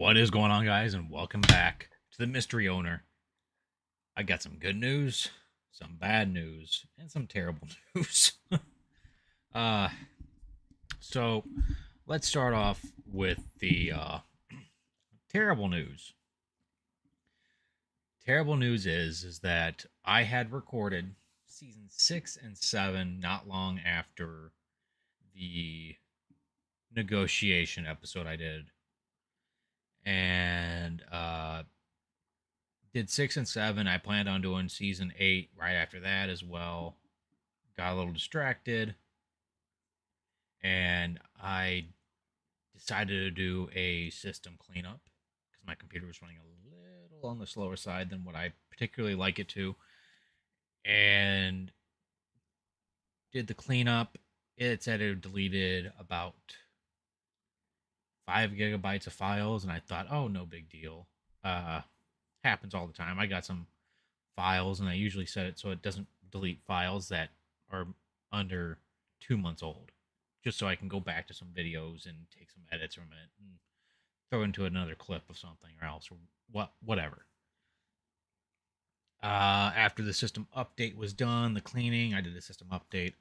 What is going on, guys, and welcome back to the Mystery Owner. I got some good news, some bad news, and some terrible news. uh, so let's start off with the terrible news. Terrible news is that I had recorded season 6 and 7 not long after the negotiation episode I did, and did 6 and 7. I planned on doing season 8 right after that as well. Got a little distracted, and I decided to do a system cleanup because my computer was running a little on the slower side than what I particularly like it to. And did the cleanup. It said it deleted about 5 gigabytes of files, and I thought, oh, no big deal. Happens all the time. I got some files, and I usually set it so it doesn't delete files that are under 2 months old, just so I can go back to some videos and take some edits from it and throw into another clip of something or else, or whatever. After the system update was done, the cleaning, I did a system update,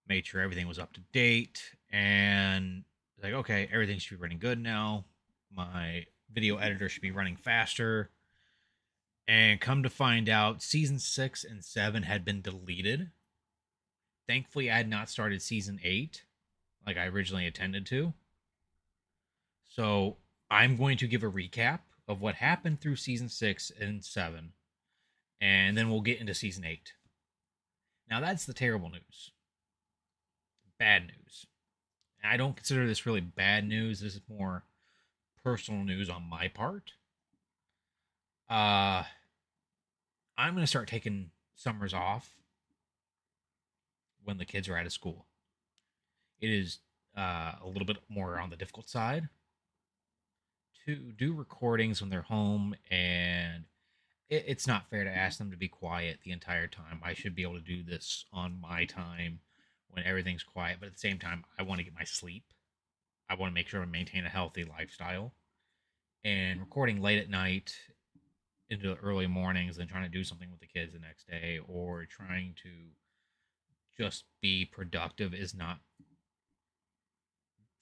made sure everything was up to date, and like, okay, everything should be running good now. My video editor should be running faster. And come to find out, season 6 and 7 had been deleted. Thankfully, I had not started season 8 like I originally intended to. So I'm going to give a recap of what happened through season 6 and 7, and then we'll get into season 8. Now, that's the terrible news. Bad news. And I don't consider this really bad news. This is more personal news on my part. I'm going to start taking summers off when the kids are out of school. It is a little bit more on the difficult side to do recordings when they're home, and it's not fair to ask them to be quiet the entire time. I should be able to do this on my time when everything's quiet, but at the same time, I want to get my sleep. I want to make sure I maintain a healthy lifestyle. And recording late at night into the early mornings and trying to do something with the kids the next day or trying to just be productive is not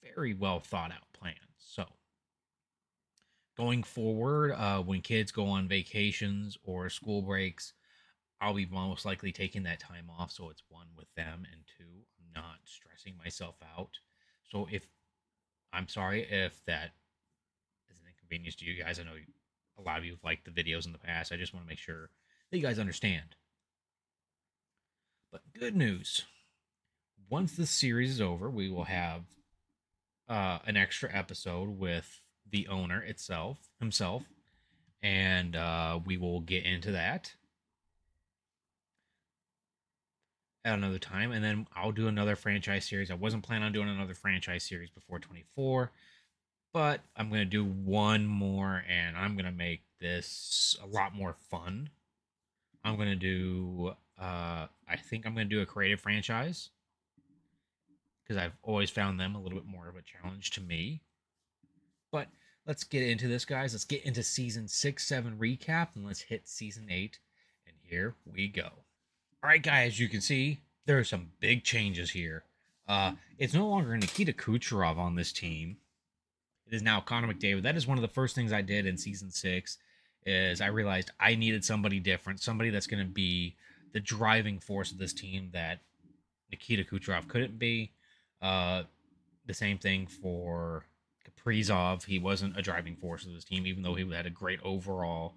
very well thought out plans. So going forward, when kids go on vacations or school breaks, I'll be most likely taking that time off, so it's one, with them, and two, I'm not stressing myself out. So if I'm sorry if that is an inconvenience to you guys. I know a lot of you have liked the videos in the past. I just want to make sure that you guys understand. But good news. Once this series is over, we will have an extra episode with the owner himself, and we will get into that at another time. And then I'll do another franchise series. I wasn't planning on doing another franchise series before 24, but I'm going to do one more, and I'm going to make this a lot more fun. I'm going to do, I think I'm going to do a creative franchise, because I've always found them a little bit more of a challenge to me. But let's get into this, guys. Let's get into season 6-7 recap, and let's hit season 8. And here we go. All right, guys, as you can see, there are some big changes here. It's no longer Nikita Kucherov on this team. It is now Connor McDavid. That is one of the first things I did in season 6, is I realized I needed somebody different, somebody that's going to be the driving force of this team that Nikita Kucherov couldn't be. The same thing for Kaprizov. He wasn't a driving force of this team, even though he had a great overall.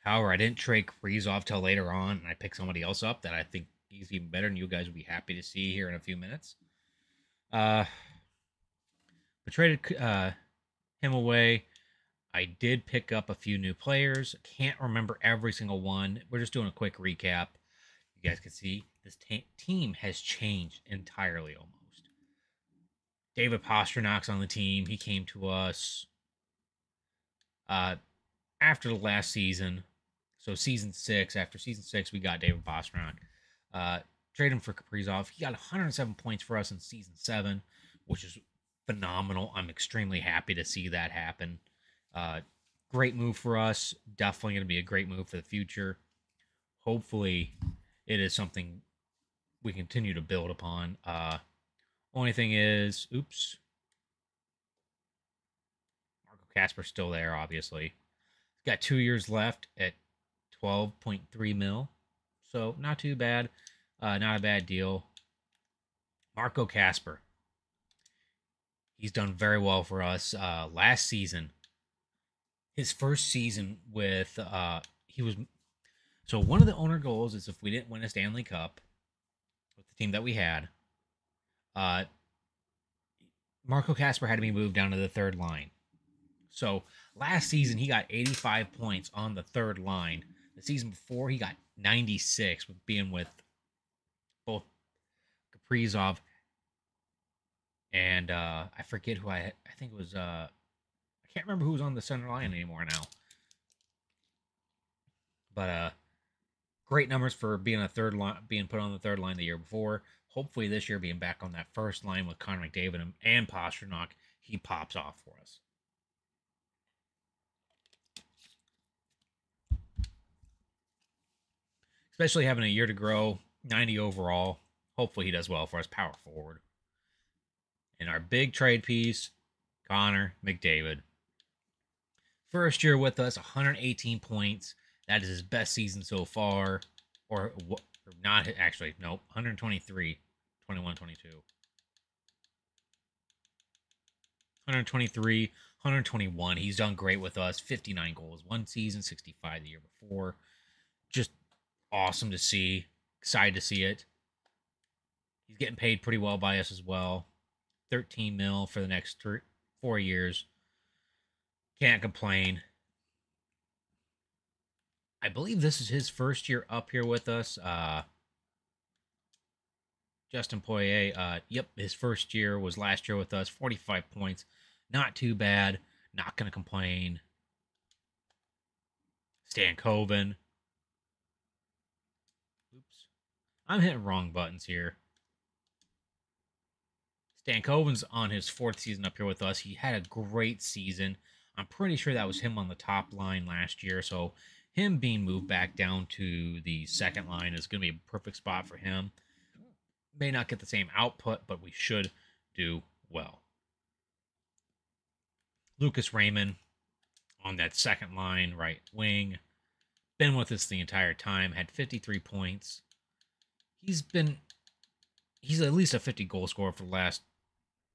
However, I didn't trade Kaprizov till later on, and I picked somebody else up that I think he's even better, and you guys will be happy to see here in a few minutes. But traded him away. I did pick up a few new players. Can't remember every single one. We're just doing a quick recap. You guys can see this team has changed entirely almost. David Pasternak's on the team. He came to us after the last season. So season 6, after season 6, we got David Pastrnak. Trade him for Kaprizov. He got 107 points for us in season 7, which is phenomenal. I'm extremely happy to see that happen. Uh, Great move for us. Definitely going to be a great move for the future. Hopefully, it is something we continue to build upon. Only thing is, oops, Marco Casper's still there, obviously. He's got 2 years left at 12.3 mil. So not too bad. Not a bad deal. Marco Casper. He's done very well for us. Last season, his first season with he was so one of the owner goals is if we didn't win a Stanley Cup with the team that we had, uh, Marco Casper had to be moved down to the third line. So last season he got 85 points on the third line. The season before he got 96 with being with both Kaprizov and I forget who I think it was I can't remember who was on the center line anymore now. But great numbers for being a third line, being put on the third line the year before. Hopefully this year being back on that first line with Connor McDavid and Pastrnak, he pops off for us. Especially having a year to grow, 90 overall. Hopefully he does well for us, power forward. And our big trade piece, Connor McDavid. First year with us, 118 points. That is his best season so far. Or not actually, nope, 123, 21, 22. 123, 121. He's done great with us. 59 goals one season, 65 the year before. Just awesome to see. Excited to see it. He's getting paid pretty well by us as well. 13 mil for the next 4 years. Can't complain. I believe this is his first year up here with us. Justin Poirier, yep, his first year was last year with us. 45 points. Not too bad. Not going to complain. Stan Coven. Oops. I'm hitting wrong buttons here. Stan Coven's on his 4th season up here with us. He had a great season. I'm pretty sure that was him on the top line last year. So him being moved back down to the second line is going to be a perfect spot for him. May not get the same output, but we should do well. Lucas Raymond on that second line, right wing. Been with us the entire time. Had 53 points. He's at least a 50 goal scorer for the last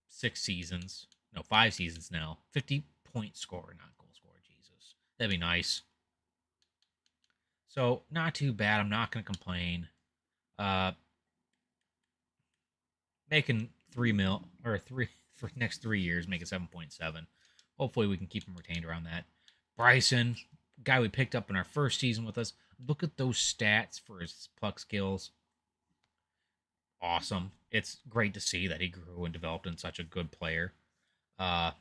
6 seasons. No, 5 seasons now. 50-point scorer, not goal scorer. Jesus. That'd be nice. So, not too bad. I'm not going to complain. Making 3 mil, or 3 for the next 3 years, making 7.7. Hopefully we can keep him retained around that. Bryson, guy we picked up in our first season with us. Look at those stats for his puck skills. Awesome. It's great to see that he grew and developed into such a good player. Had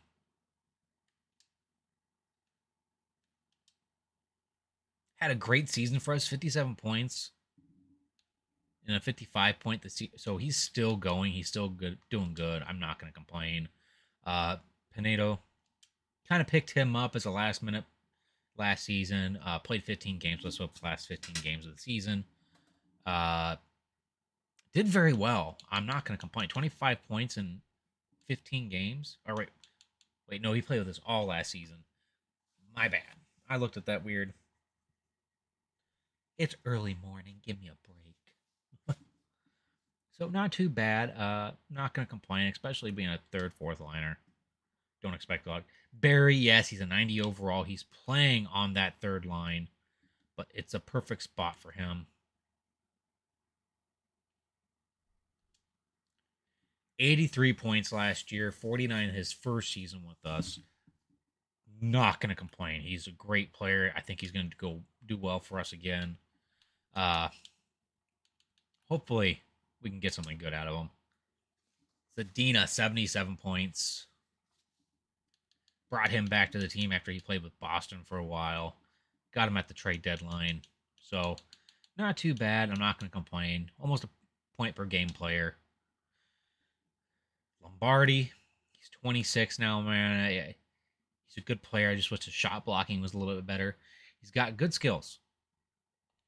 a great season for us, 57 points in a 55 point this season. So he's still going. He's still good, doing good. I'm not going to complain. Pinedo, kind of picked him up as a last minute last season. Played 15 games with us, so the last 15 games of the season. Did very well. I'm not going to complain. 25 points in 15 games. All right. Wait, no, he played with us all last season. My bad. I looked at that weird. It's early morning. Give me a break. So not too bad. Not going to complain, especially being a third, fourth liner. Don't expect a lot. Barry, yes, he's a 90 overall. He's playing on that third line, but it's a perfect spot for him. 83 points last year, 49 his first season with us. Not going to complain. He's a great player. I think he's going to go do well for us again. Hopefully we can get something good out of him. Zadina, 77 points. Brought him back to the team after he played with Boston for a while. Got him at the trade deadline. So, not too bad. I'm not going to complain. Almost a point per game player. Lombardi, He's 26 now, man. He's a good player. I just wish his shot blocking was a little bit better. He's got good skills.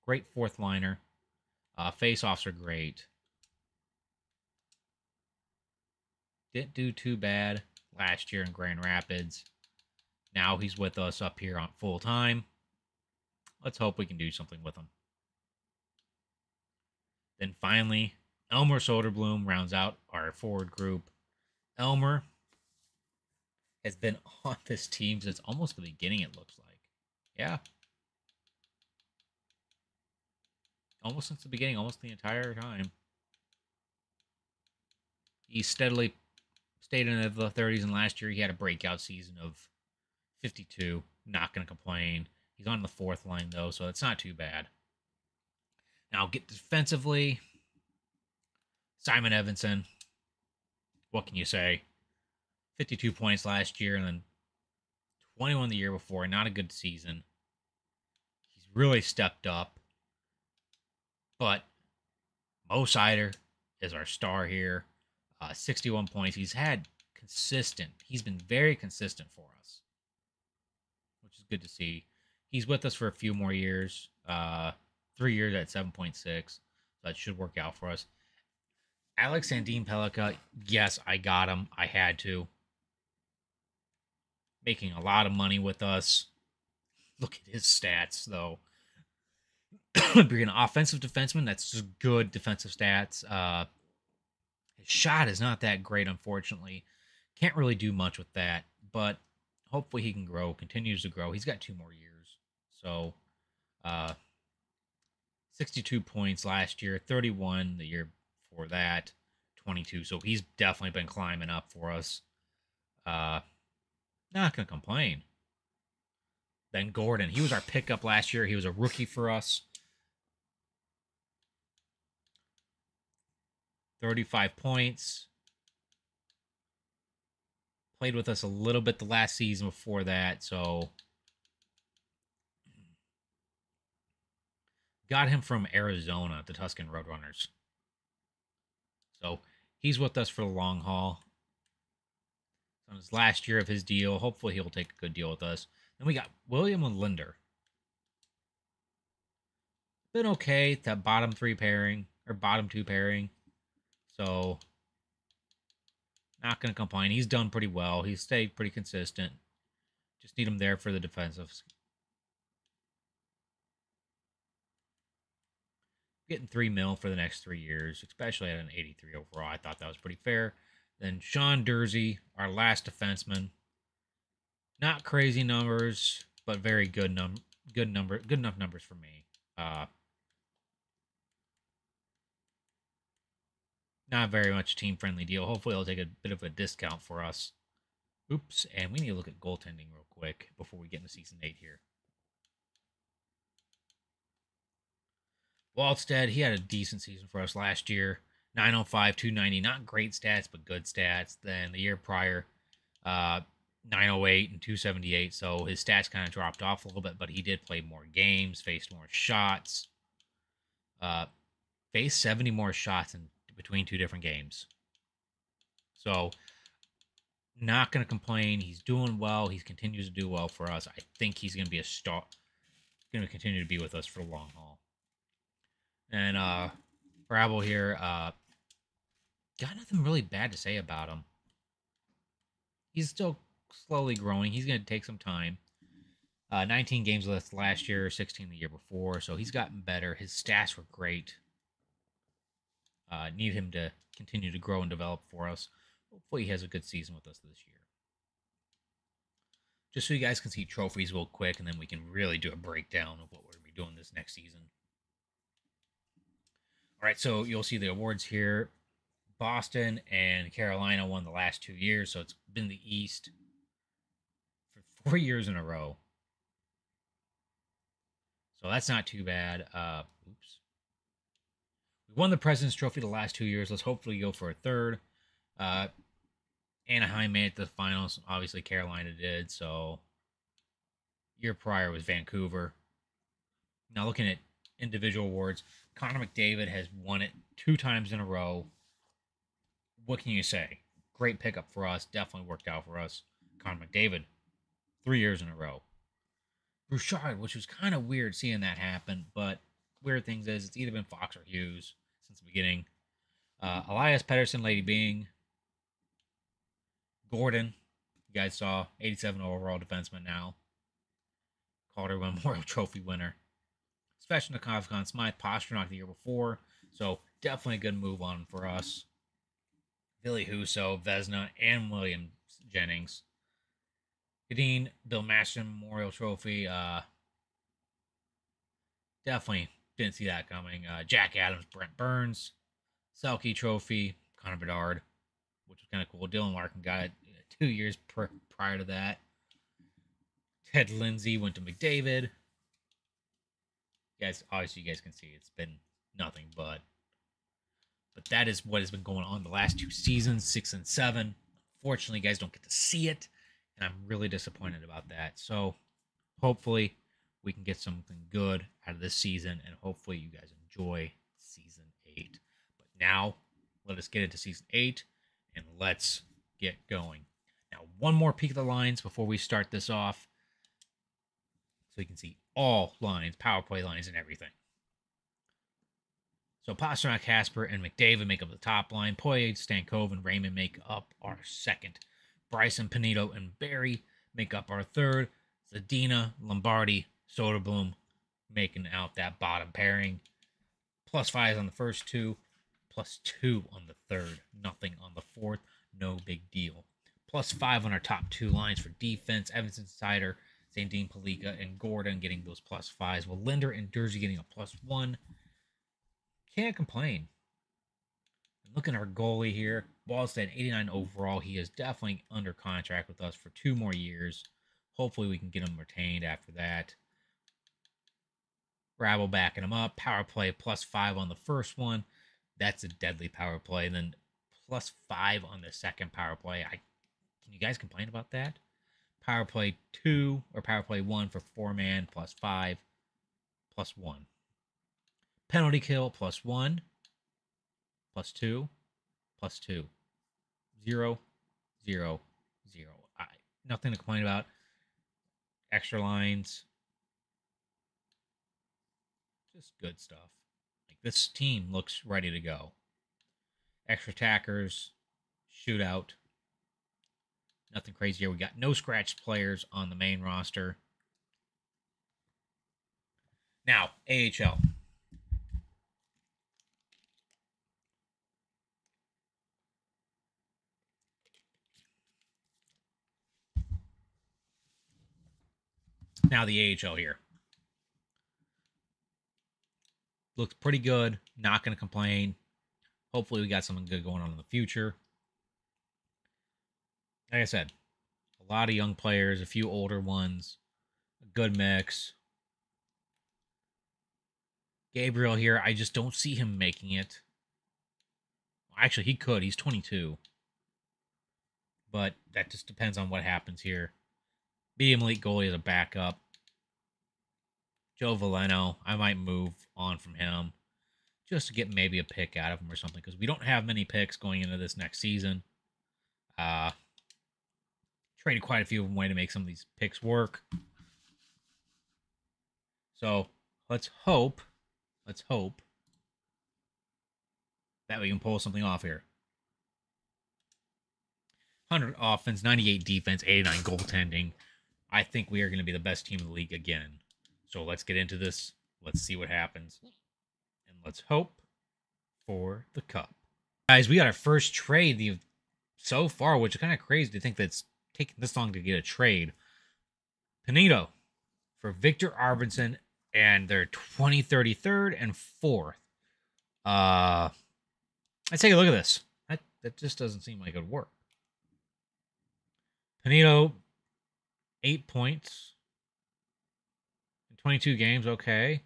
Great fourth liner. Face-offs are great. Didn't do too bad last year in Grand Rapids. Now he's with us up here on full time. Let's hope we can do something with him. Then finally, Elmer Soderblom rounds out our forward group. Elmer has been on this team since almost the beginning, it looks like. Yeah. Almost since the beginning, almost the entire time. He steadily stayed in the 30s, and last year he had a breakout season of 52. Not going to complain. He's on the fourth line, though, so it's not too bad. Now, get defensively. Simon Edvinsson. What can you say? 52 points last year and then 21 the year before. Not a good season. He's really stepped up. But Mo Seider is our star here. 61 points. He's had consistent. He's been very consistent for us, which is good to see. He's with us for a few more years. 3 years at 7.6. So that should work out for us. Alex Sandin Pellikka, yes, I got him. I had to. Making a lot of money with us. Look at his stats, though. Being an offensive defenseman, that's just good defensive stats. His shot is not that great, unfortunately. Can't really do much with that, but hopefully he can grow, continues to grow. He's got 2 more years. So, 62 points last year, 31 the year before that, 22. So he's definitely been climbing up for us. Not going to complain. Ben Gordon, he was our pickup last year. He was a rookie for us. 35 points. Played with us a little bit the last season before that, so got him from Arizona, the Tuscan Roadrunners. So he's with us for the long haul. On his last year of his deal, hopefully he'll take a good deal with us. Then we got William Linder. Been okay, that bottom 3 pairing, or bottom 2 pairing. So, not going to complain. He's done pretty well. He's stayed pretty consistent. Just need him there for the defensive. Getting $3 million for the next 3 years, especially at an 83 overall. I thought that was pretty fair. Then Sean Durzi, our last defenseman. Not crazy numbers, but very good enough numbers for me. Not very much team-friendly deal. Hopefully he'll take a bit of a discount for us. Oops, and we need to look at goaltending real quick before we get into Season 8 here. Waldstead, he had a decent season for us last year. 905, 290, not great stats, but good stats. Then the year prior, 908 and 278, so his stats kind of dropped off a little bit, but he did play more games, faced more shots, faced 70 more shots in between 2 different games. So, not going to complain. He's doing well. He continues to do well for us. I think he's going to be a star. Going to continue to be with us for the long haul. And Brabble here, got nothing really bad to say about him. He's still slowly growing. He's going to take some time. 19 games with us last year, 16 the year before, so he's gotten better. His stats were great. Need him to continue to grow and develop for us. Hopefully he has a good season with us this year. Just so you guys can see trophies real quick, and then we can really do a breakdown of what we're going to be doing this next season. All right, so you'll see the awards here. Boston and Carolina won the last 2 years, so it's been the East for 4 years in a row. So that's not too bad. Oops. We won the President's Trophy the last 2 years. Let's hopefully go for a third. Anaheim made it to the finals. Obviously, Carolina did. So, year prior was Vancouver. Now, looking at individual awards, Connor McDavid has won it 2 times in a row. What can you say? Great pickup for us. Definitely worked out for us. Connor McDavid, 3 years in a row. Bouchard, which was kind of weird seeing that happen, but weird things is it's either been Fox or Hughes since the beginning. Elias Pettersson, Lady Byng, Gordon, you guys saw 87 overall defenseman now. Calder Memorial Trophy winner. Svechnikov, Conn Smythe, Pastrnak the year before, so definitely a good move on for us. Billy Husso, Vezina, and William Jennings. Kadeen, Bill Masterton Memorial Trophy. Definitely didn't see that coming. Jack Adams, Brent Burns, Selke Trophy, Connor Bedard, which was kind of cool. Dylan Larkin got it 2 years prior to that. Ted Lindsay went to McDavid. Guys, obviously, you guys can see it's been nothing but that is what has been going on the last 2 seasons, 6 and 7. Unfortunately, you guys don't get to see it, and I'm really disappointed about that. So, hopefully, we can get something good out of this season, and hopefully, you guys enjoy season 8. But now, let us get into season 8, and let's get going. Now, one more peek at the lines before we start this off, so you can see all lines, power play lines, and everything. So Pastrnak, Casper, and McDavid make up the top line. Poirier, Stankov, and Raymond make up our second. Bryson, Panito, and Barry make up our third. Zadina, Lombardi, Soderblom making out that bottom pairing. +5 on the first 2, +2 on the third. Nothing on the fourth. No big deal. +5 on our top 2 lines for defense. Evanson, Sider, St. Dean, Palika, and Gordon getting those +5s. Well, Linder and Durzi getting a +1. Can't complain. And look at our goalie here. Wallstead, 89 overall. He is definitely under contract with us for 2 more years. Hopefully we can get him retained after that. Rabble backing him up. Power play +5 on the first one. That's a deadly power play. And then +5 on the second power play. Can you guys complain about that? Power play 2 or power play 1 for 4-man +5 +1. Penalty kill +1 +2 +2. 0 0 0. Nothing to complain about. Extra lines. Just good stuff. Like, this team looks ready to go. Extra attackers. Shootout. Nothing crazy here. We got no scratched players on the main roster. Now, AHL. Now the AHL here. Looks pretty good. Not going to complain. Hopefully we got something good going on in the future. Like I said, a lot of young players, a few older ones, a good mix. Gabriel here, I just don't see him making it. Actually, he could. He's 22. But that just depends on what happens here. Medium elite goalie as a backup. Joe Veleno, I might move on from him just to get maybe a pick out of him or something, because we don't have many picks going into this next season. Traded quite a few of them away to make some of these picks work. So let's hope that we can pull something off here. 100 offense, 98 defense, 89 goaltending. I think we are going to be the best team in the league again. So let's get into this. Let's see what happens. And let's hope for the cup. Guys, we got our first trade so far, which is kind of crazy to think that it's taking this long to get a trade. Panito for Victor Arvidsson and their 2033rd and 4th. Let's take a look at this. That just doesn't seem like it would work. Panito, 8 points. 22 games, okay.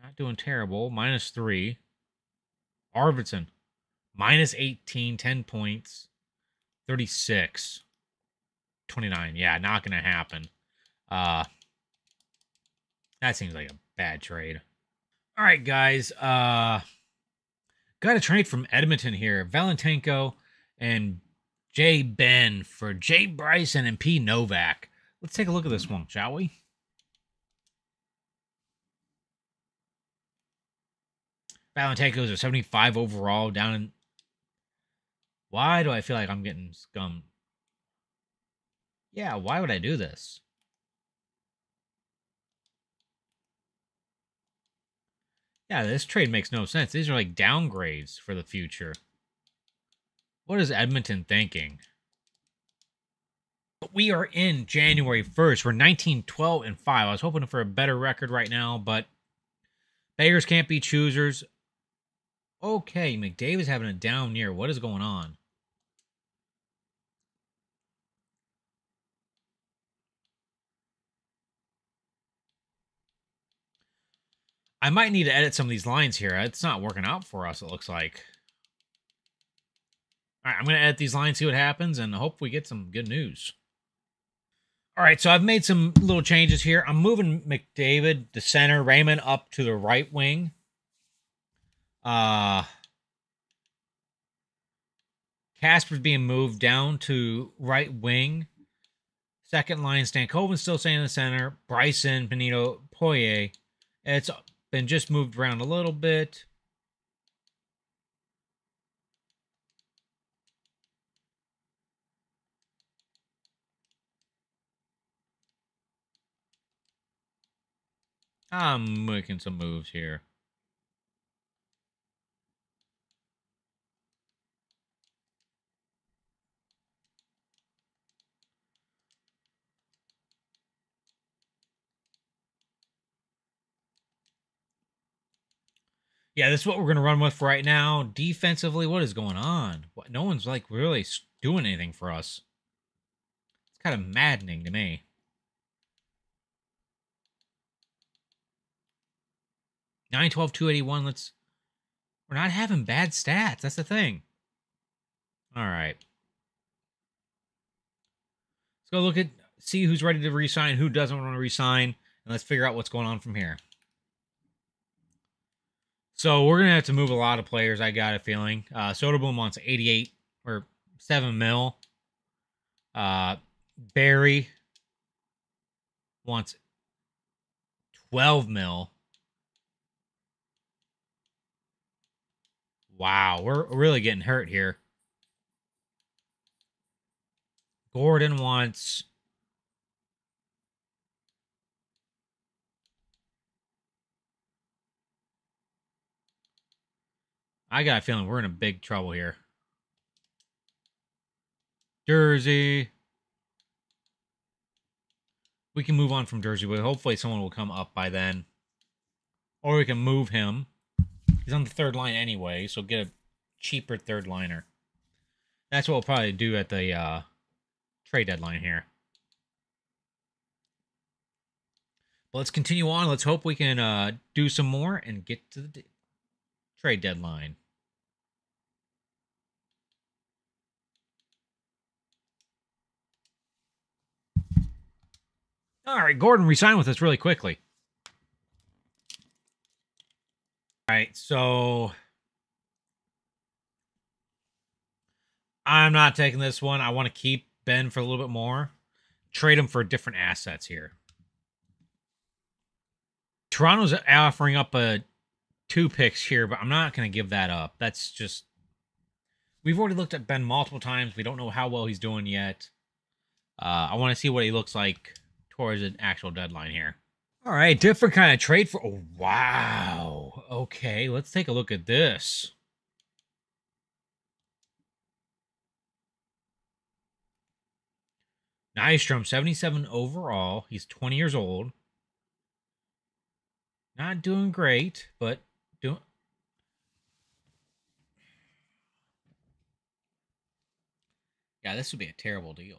Not doing terrible. -3. Arvidsson, -18, 10 points. 36. 29. Yeah, not going to happen. That seems like a bad trade. All right, guys. Got a trade from Edmonton here. Valentenko and J. Ben for Jay Bryson and P. Novak. Let's take a look at this one, shall we? Valentenko's a 75 overall down in... Why do I feel like I'm getting scummed? Yeah, why would I do this? Yeah, this trade makes no sense. These are like downgrades for the future. What is Edmonton thinking? We are in January 1st. We're 19-12-5. I was hoping for a better record right now, but beggars can't be choosers. Okay, McDavid's having a down year. What is going on? I might need to edit some of these lines here. It's not working out for us, it looks like. All right, I'm going to edit these lines, see what happens, and hope we get some good news. All right, so I've made some little changes here. I'm moving McDavid to center, Raymond up to the right wing. Kasper's being moved down to right wing. Second line, Stankoven's still staying in the center. Bryson, Benito, Poirier. It's been just moved around a little bit. I'm making some moves here. Yeah, this is what we're going to run with right now. Defensively, what is going on? No one's like really doing anything for us. It's kind of maddening to me. 9-12, 281. We're not having bad stats. That's the thing. All right. Let's go look at, see who's ready to resign, who doesn't want to resign, and let's figure out what's going on from here. So we're going to have to move a lot of players, I got a feeling. Soderblom wants 88 or 7 mil. Barry wants 12 mil. Wow, we're really getting hurt here. Gordon wants... I got a feeling we're in a big trouble here. Jersey. We can move on from Jersey, but hopefully someone will come up by then. Or we can move him. He's on the third line anyway, so get a cheaper third liner. That's what we'll probably do at the trade deadline here. But let's continue on. Let's hope we can do some more and get to the trade deadline. All right, Gordon resigned with us really quickly. All right, so I'm not taking this one. I want to keep Ben for a little bit more. Trade him for different assets here. Toronto's offering up 2 picks here, but I'm not going to give that up. That's just... We've already looked at Ben multiple times. We don't know how well he's doing yet. I want to see what he looks like towards an actual deadline here. All right, different kind of trade for... Oh, wow. Okay, let's take a look at this. Nystrom, 77 overall. He's 20 years old. Not doing great, but doing... Yeah, this would be a terrible deal.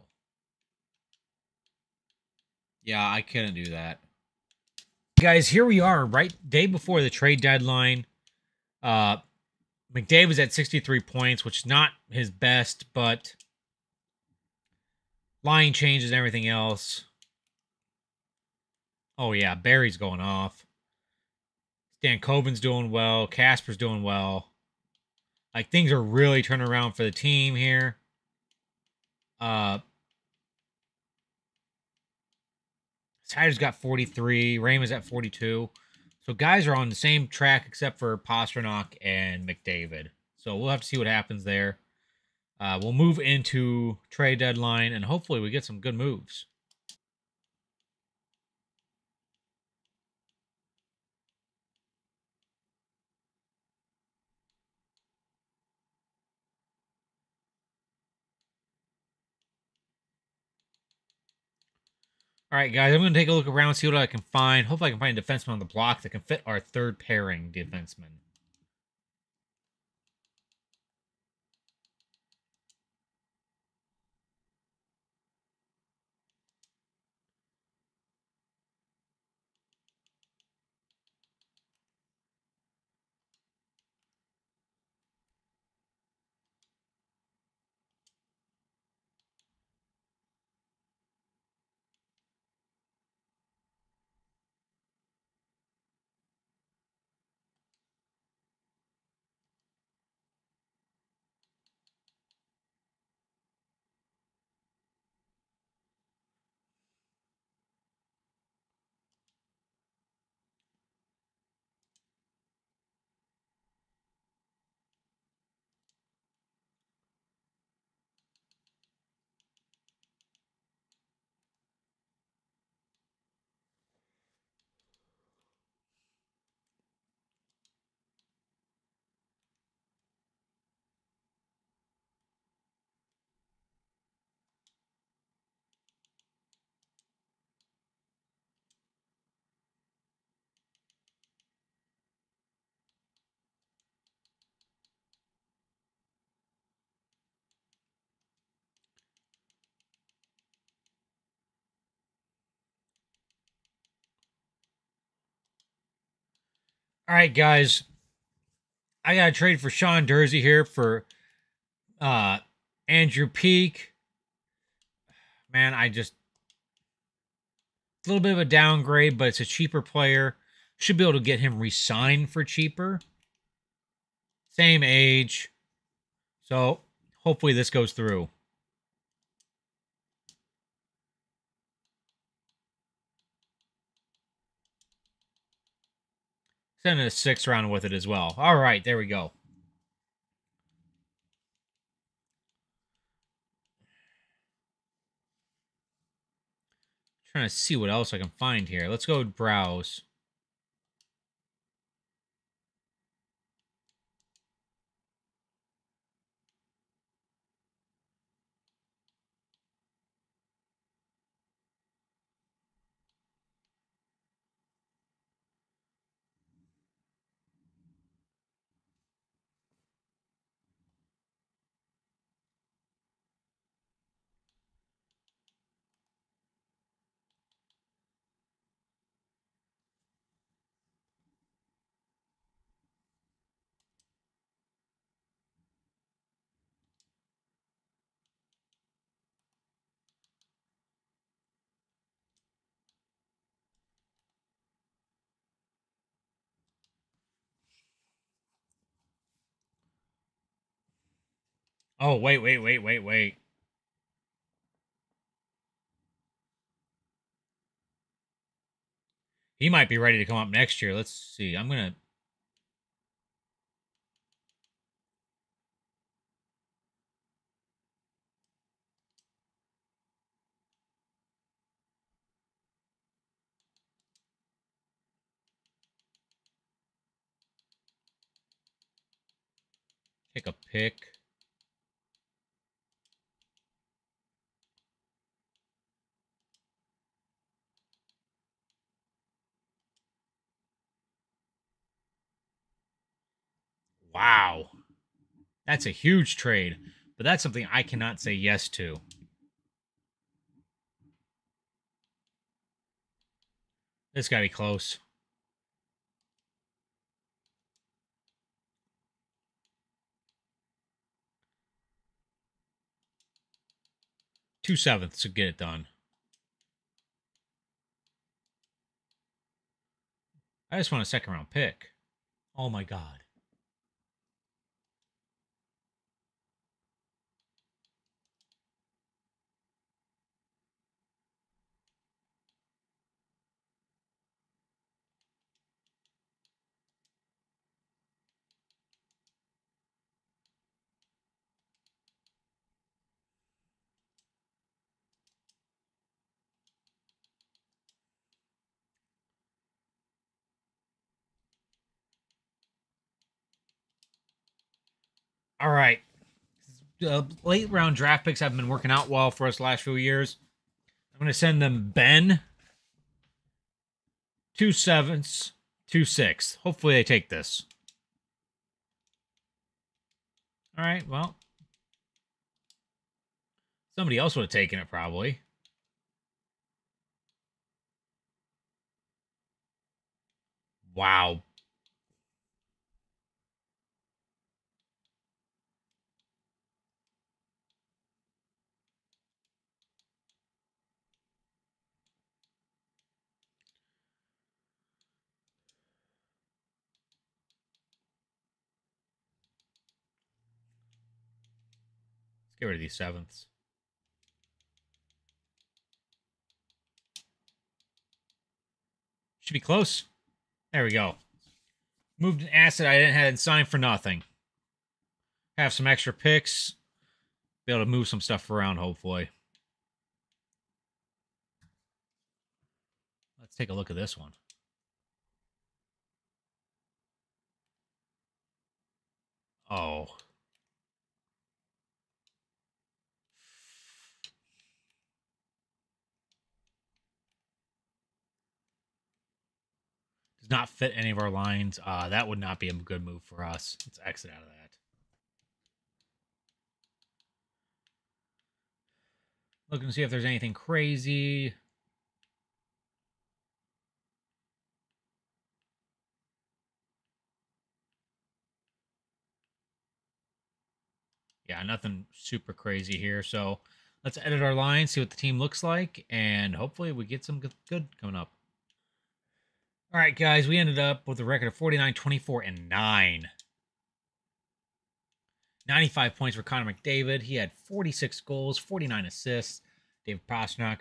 Yeah, I couldn't do that. Guys, here we are, right day before the trade deadline. McDavid's at 63 points, which is not his best, but line changes and everything else. Oh, yeah, Barry's going off. Stankoven's doing well. Kasper's doing well. Like things are really turning around for the team here. Snyder's got 43. Raymond's at 42. So guys are on the same track except for Pasternak and McDavid. So we'll have to see what happens there. We'll move into trade deadline and hopefully we get some good moves. All right, guys, I'm going to take a look around, see what I can find. Hopefully, I can find a defenseman on the block that can fit our third pairing defenseman. All right, guys, I got to trade for Sean Dursey here for uh, Andrew Peak. Man, it's a little bit of a downgrade, but it's a cheaper player. Should be able to get him re-signed for cheaper. Same age. So hopefully this goes through. Send a 6th round with it as well. All right, there we go. Trying to see what else I can find here. Let's go browse. Oh, wait. He might be ready to come up next year. Let's see. I'm going to take a pick. Wow. That's a huge trade, but that's something I cannot say yes to. This got to be close. 2/7 to get it done. I just want a 2nd round pick. Oh my God. All right. Late round draft picks have been working out well for us last few years. I'm going to send them Ben, 2 7s, 2 6. Hopefully they take this. All right, well, somebody else would have taken it probably. Wow. Let's get rid of these 7ths. Should be close. There we go. Moved an asset I didn't have signed for nothing. Have some extra picks. Be able to move some stuff around, hopefully. Let's take a look at this one. Oh. Does not fit any of our lines. That would not be a good move for us. Let's exit out of that. Looking to see if there's anything crazy. Yeah, nothing super crazy here. So let's edit our line, see what the team looks like, and hopefully we get some good coming up. All right, guys, we ended up with a record of 49, 24, and 9. 95 points for Connor McDavid. He had 46 goals, 49 assists. David Pastrnak.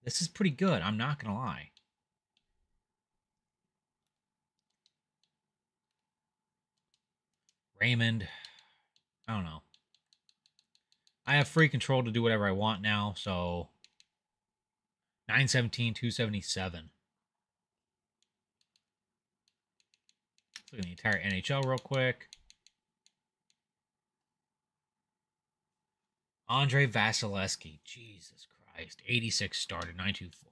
This is pretty good. I'm not going to lie. Raymond. I don't know. I have free control to do whatever I want now, so 917, 277. Let's look at the entire NHL real quick. Andrei Vasilevsky. Jesus Christ. 86 started, 924.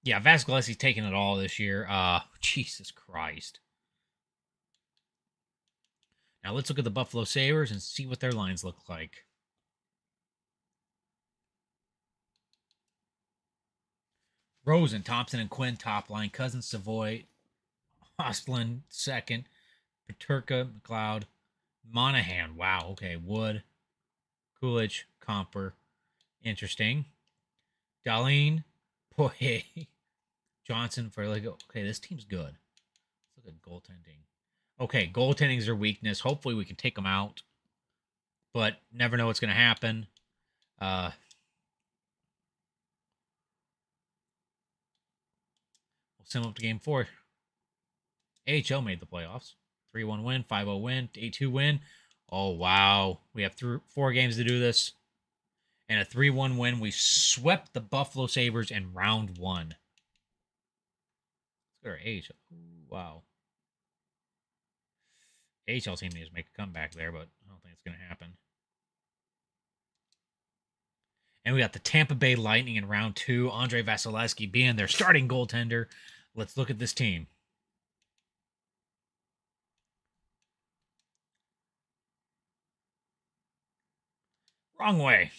Yeah, Vasilevsky's taking it all this year. Jesus Christ. Now let's look at the Buffalo Sabres and see what their lines look like. Rosen, Thompson, and Quinn top line. Cousins, Savoy, Hostlin second. Paterka, McLeod, Monahan. Wow, okay. Wood, Coolidge, Comper. Interesting. Darlene, Poirier, Johnson for like. Okay, this team's good. Let's look at goaltending. Okay, goaltending is their weakness. Hopefully we can take them out. But never know what's going to happen. We'll send them up to game 4. AHL made the playoffs. 3-1 win, 5-0 win, 8-2 win. Oh, wow. We have 4 games to do this. And a 3-1 win. We swept the Buffalo Sabres in round 1. Let's go to our AHL. Ooh, wow. AHL team needs to make a comeback there, but I don't think it's going to happen. And we got the Tampa Bay Lightning in round 2. Andrei Vasilevsky being their starting goaltender. Let's look at this team. Wrong way.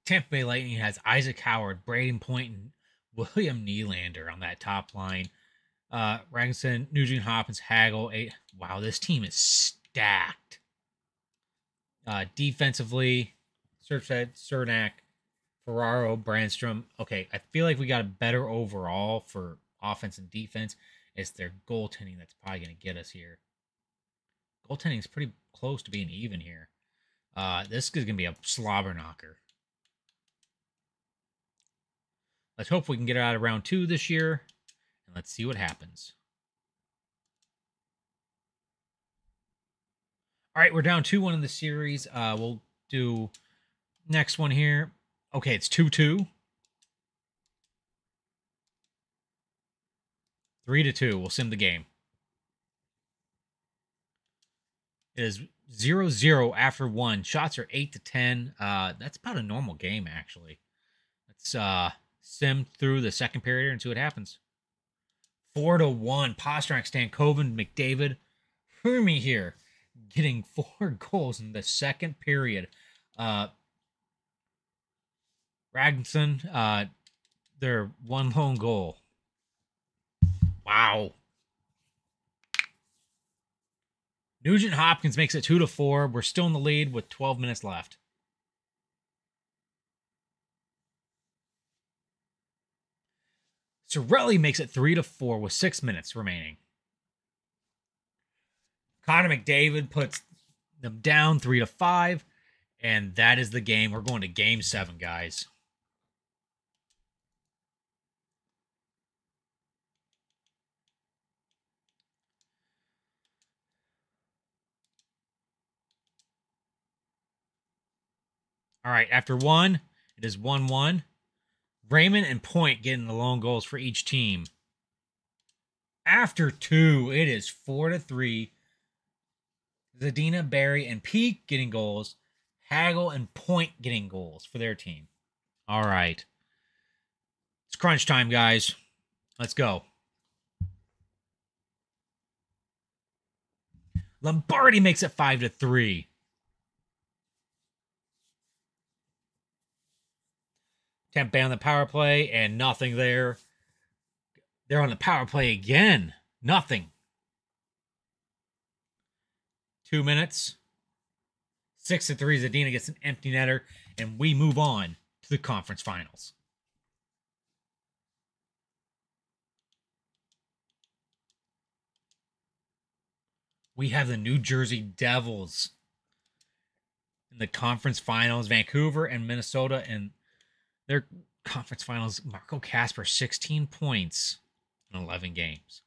Tampa Bay Lightning has Isaac Howard, Braden Point, and William Nylander on that top line. Ranson, Nugent Hopkins, Hagel. Wow, this team is stacked. Defensively, Sergei Cernak, Ferraro, Brandstrom. Okay, I feel like we got a better overall for offense and defense. It's their goaltending that's probably going to get us here. Goaltending is pretty close to being even here. This is going to be a slobber knocker. Let's hope we can get it out of round 2 this year, and let's see what happens. All right, we're down 2-1 in the series. We'll do next one here. Okay, it's 2-2. 3-2. We'll sim the game. It is 0-0 after 1. Shots are 8-10. That's about a normal game, actually. Let's sim through the second period and see what happens. 4-1. Pastrnak, Stankoven, McDavid. Hermy here getting 4 goals in the second period. Ragnarsson, their one lone goal. Wow. Nugent Hopkins makes it 2-4. We're still in the lead with 12 minutes left. Cirelli makes it 3-4 with 6 minutes remaining. Connor McDavid puts them down 3-5, and that is the game. We're going to game 7, guys. All right, after 1, it is 1-1. Raymond and Point getting the lone goals for each team. After 2, it is 4-3. Zadina, Barry, and Peak getting goals. Hagel and Point getting goals for their team. All right. It's crunch time, guys. Let's go. Lombardi makes it 5-3. Tampa Bay on the power play, and nothing there. They're on the power play again. Nothing. 2 minutes. 6-3. Zadina gets an empty netter, and we move on to the conference finals. We have the New Jersey Devils in the conference finals. Vancouver and Minnesota in their conference finals. Marco Kasper, 16 points in 11 games.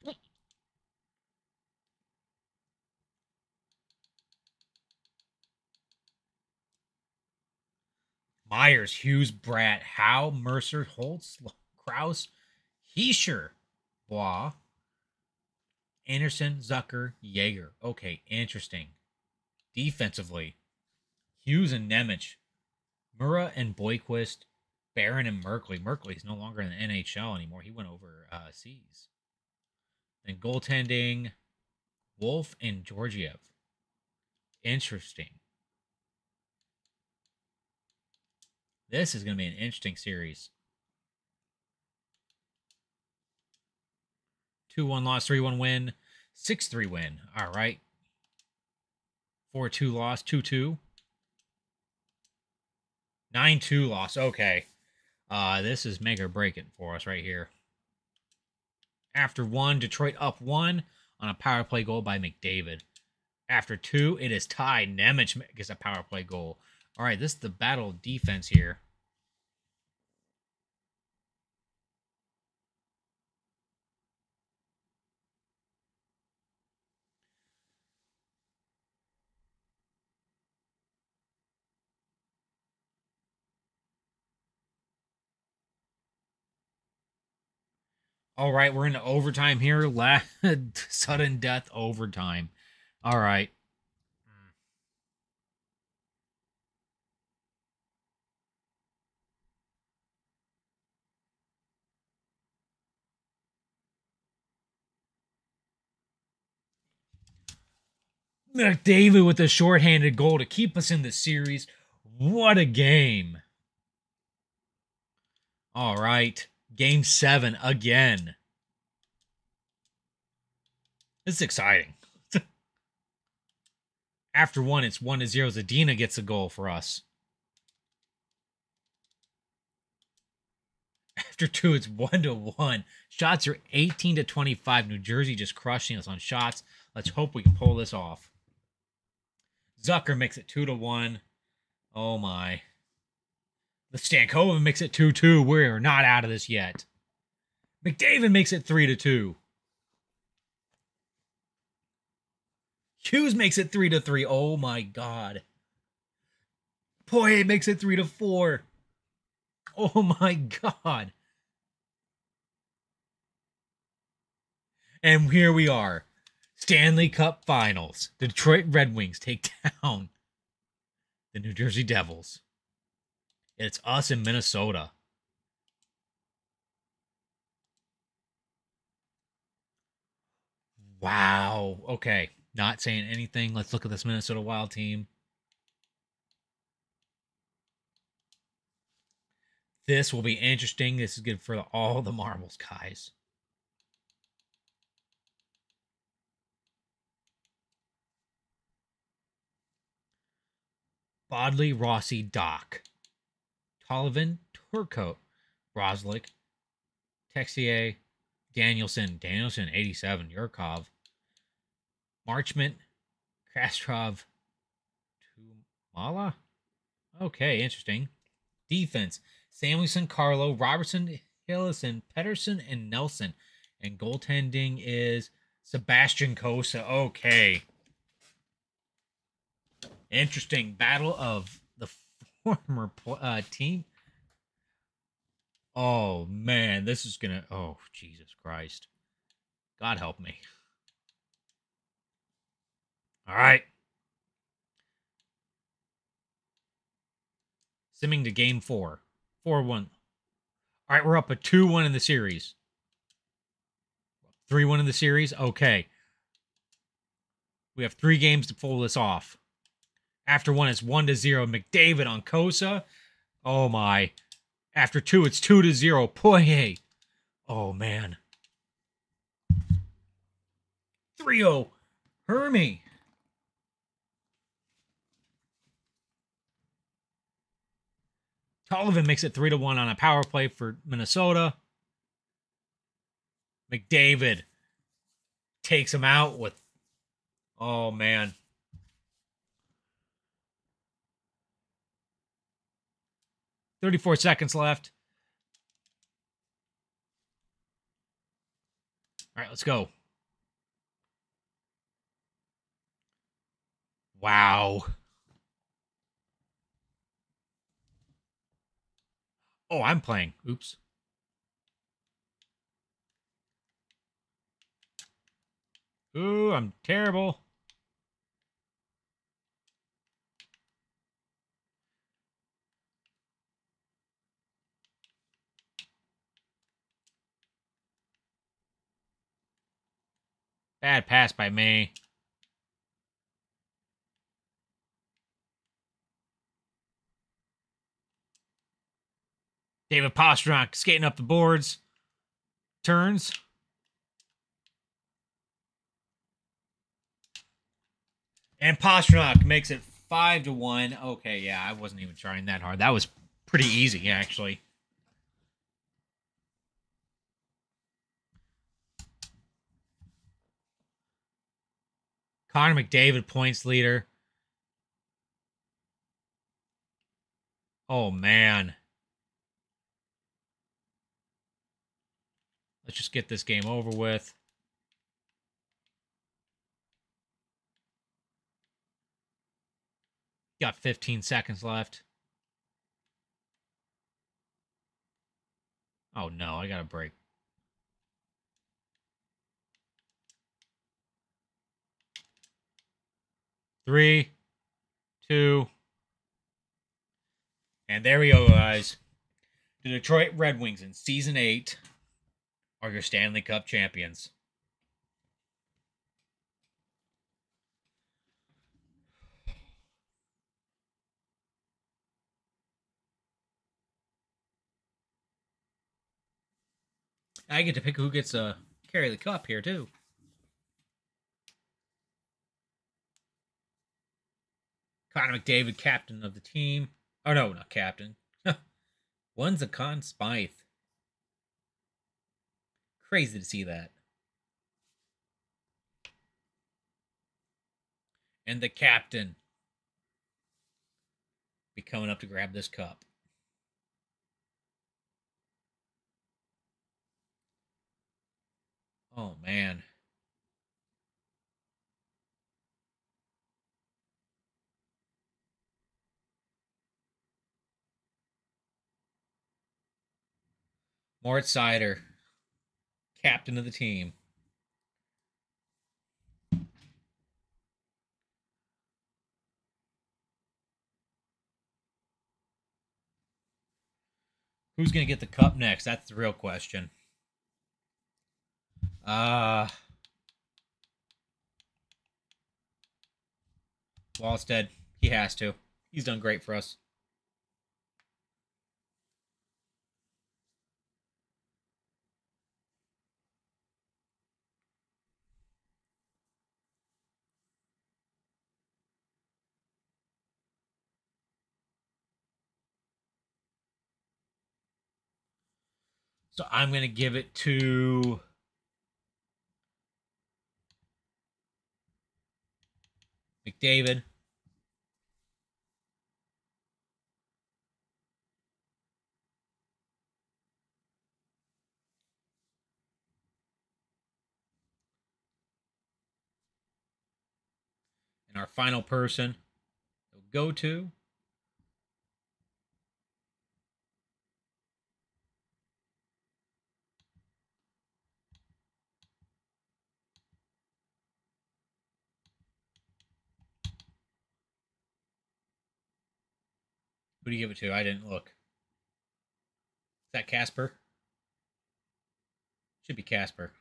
Myers, Hughes, Bratt, Howe, Mercer, Holtz, Krause, Heischer, Bois, Anderson, Zucker, Yeager. Okay, interesting. Defensively, Hughes and Nemec, Murrah and Boyquist, Barron and Merkley. Merkley's no longer in the NHL anymore. He went overseas. Then goaltending, Wolf and Georgiev. Interesting. This is going to be an interesting series. 2-1 loss, 3-1 win, 6-3 win. All right. 4-2 loss, 2-2. 9-2 loss. Okay. This is make or break it for us right here. After 1, Detroit up 1 on a power play goal by McDavid. After 2, it is tied. Nemec gets a power play goal. All right, this is the battle of defense here. All right, we're into overtime here. Sudden death overtime. All right. McDavid with a shorthanded goal to keep us in the series. What a game. All right. Game 7 again. This is exciting. After 1, it's 1-0. Zadina gets a goal for us. After 2, it's 1-1. Shots are 18-25. New Jersey just crushing us on shots. Let's hope we can pull this off. Zucker makes it 2-1. Oh my. The Stankoven makes it 2-2. We're not out of this yet. McDavid makes it 3-2. Hughes makes it 3-3. Oh my god. Poirier makes it 3-4. Oh my god. And here we are. Stanley Cup Finals. The Detroit Red Wings take down the New Jersey Devils. It's us in Minnesota. Wow. Okay. Not saying anything. Let's look at this Minnesota Wild team. This will be interesting. This is good for all the marbles, guys. Bodley, Rossi, Doc. Tollivan, Turcotte, Roslik, Texier, Danielson, 87, Yurkov, Marchment, Krastrov, Tumala. Okay, interesting. Defense, Samuelson, Carlo, Robertson, Hillison, Pedersen, and Nelson. And goaltending is Sebastian Cossa. Okay. Interesting. Battle of the former team. Oh, man. This is going to... Oh, Jesus Christ. God help me. All right. Simming to game 4. 4-1. All right, we're up a 2-1 in the series. 3-1 in the series. Okay. We have 3 games to pull this off. After 1, it's 1-0. McDavid on Cossa. Oh, my. After 2, it's 2-0. Poirier. Oh, man. 3-0. Hermie. Tollivan makes it 3-1 on a power play for Minnesota. McDavid takes him out with... Oh, man. .34 seconds left. All right, let's go. Wow. Oh, I'm playing. Oops. Ooh, I'm terrible. Bad pass by me. David Pastrnak skating up the boards. Turns. And Pastrnak makes it 5-1. Okay, yeah, I wasn't even trying that hard. That was pretty easy, actually. Connor McDavid, points leader. Oh, man. Let's just get this game over with. Got 15 seconds left. Oh, no, I got a break. Three, two, and there we go, guys. The Detroit Red Wings in Season 8 are your Stanley Cup champions. I get to pick who gets to carry the cup here, too. Connor McDavid, captain of the team. Oh, no, not captain. One's a Conn Smythe. Crazy to see that. And the captain be coming up to grab this cup. Oh, man. Moritz Seider, captain of the team. Who's going to get the cup next? That's the real question. Wallstead, he has to. He's done great for us. So I'm going to give it to McDavid. And our final person will go to who do you give it to? I didn't look. Is that Casper? Should be Casper.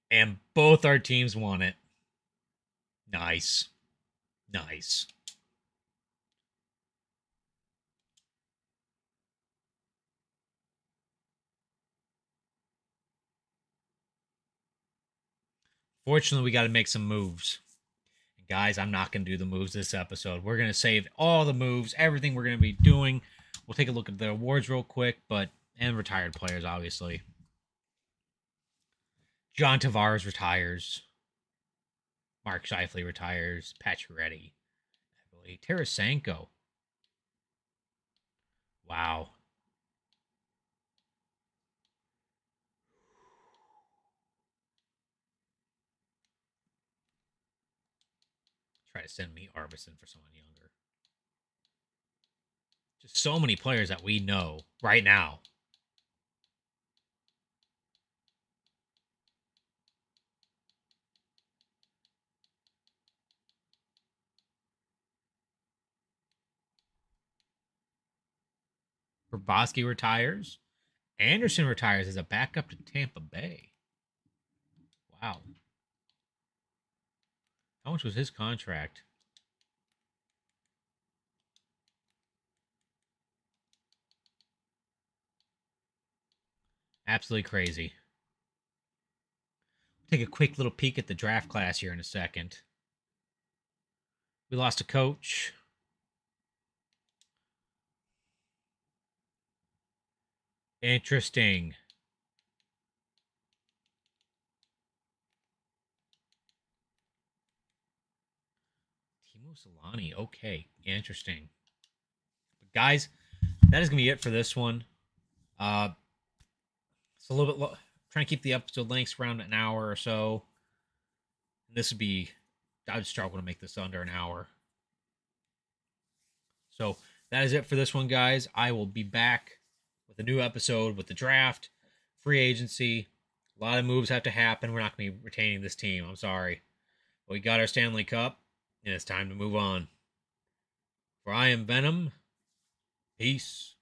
And both our teams won it. Nice. Nice. Fortunately, we got to make some moves. Guys, I'm not going to do the moves this episode. We're going to save all the moves, everything we're going to be doing. We'll take a look at the awards real quick, and retired players, obviously. John Tavares retires. Mark Scheifele retires. Pacioretty. Tarasenko. Wow. Try to send me Arbison for someone younger. Just so many players that we know right now. Bobrovsky retires. Anderson retires as a backup to Tampa Bay. Wow. How much was his contract? Absolutely crazy. Take a quick little peek at the draft class here in a second. We lost a coach. Interesting. Timo Solani. Okay. Interesting. But guys, that is going to be it for this one. It's a little bit trying to keep the episode lengths around an hour or so. This would be, I would struggle to make this under an hour. So that is it for this one, guys. I will be back with a new episode with the draft, free agency. A lot of moves have to happen. We're not going to be retaining this team. I'm sorry. But we got our Stanley Cup, and it's time to move on. For I am Venom. Peace.